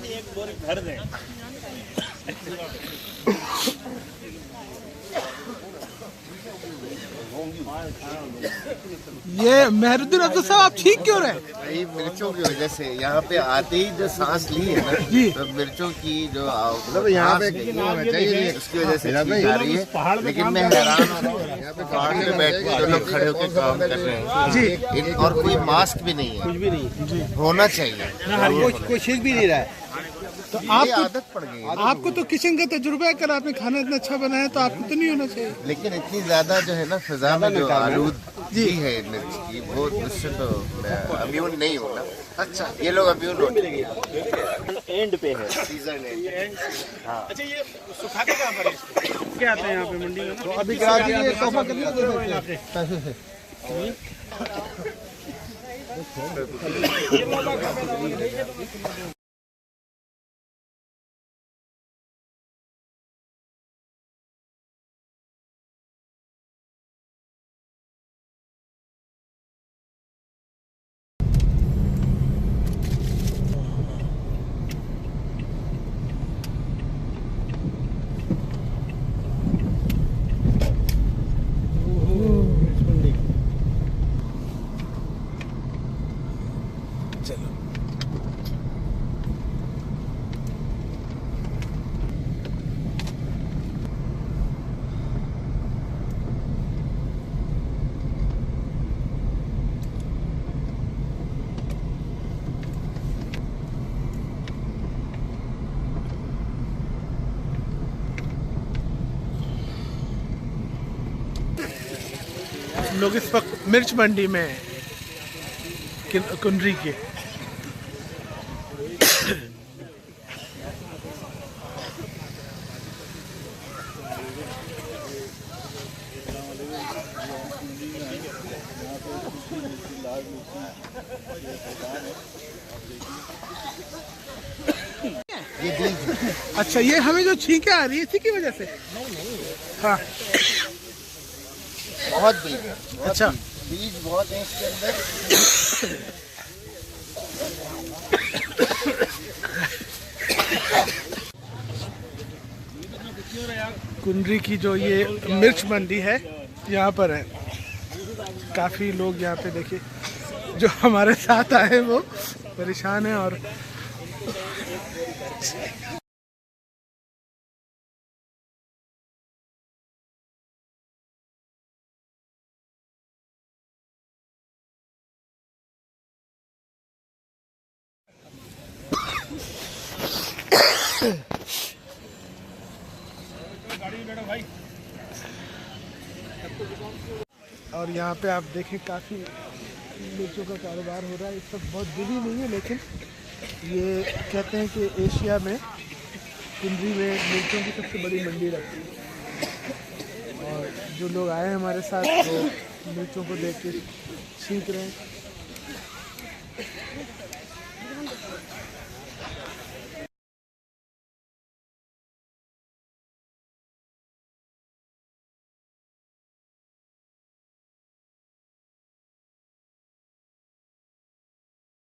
एक बोरी भर दें। ये मेहरुद्दीन अफजल साहब, आप ठीक क्यों रहे? भाई मिर्चों की वजह से यहाँ पे आते ही जो सांस ली है ना, तो मिर्चों की जो यहाँ पे चाहिए उसकी वजह से ठीक आ रही है। लेकिन मैं हैरान हो रहा हूँ, यहाँ पे पहाड़ पे बैठ के जो लोग खड़े होकर काम कर रहे हैं जी, और कोई मास्क भी नहीं है, कुछ भी नहीं होना चाहिए, कोई सीख भी नहीं रहा है। तो आपको आदत पड़ गई है। आपको तो किचन का तजुर्बा है, कर आपने खाना इतना अच्छा बनाया तो आपको तो नहीं होना चाहिए। लेकिन इतनी ज्यादा जो है ना फिजा में जो आलूदगी है मिर्च की, वो उससे तो अम्यून नहीं होना। अच्छा, ये लोग अम्यून होते एंड पे है सीजन एंड। हाँ, अच्छा, ये सुखा के कहाँ पर है? क्या आते हैं यहाँ पे मंडी में? तो अभी करा दीजिए, तोहफा कितना दे सकते हैं पैसे से? हम लोग इस वक्त मिर्च मंडी में हैं, कुंडरी के। अच्छा, ये हमें जो छींकें आ रही है इसी की वजह से? हाँ, बहुत बीज है। अच्छा, बीज बहुत है इसके अंदर। कुंडरी की जो ये मिर्च मंडी है, यहाँ पर है काफ़ी लोग। यहाँ पे देखिए जो हमारे साथ आए वो परेशान हैं और और यहाँ पे आप देखें काफ़ी मिर्चों का कारोबार हो रहा है। इस सब बहुत बिजी नहीं है, लेकिन ये कहते हैं कि एशिया में कुंडरी में मिर्चों की सबसे बड़ी मंडी लगती है। और जो लोग आए हैं हमारे साथ वो मिर्चों को देख के सीख रहे हैं।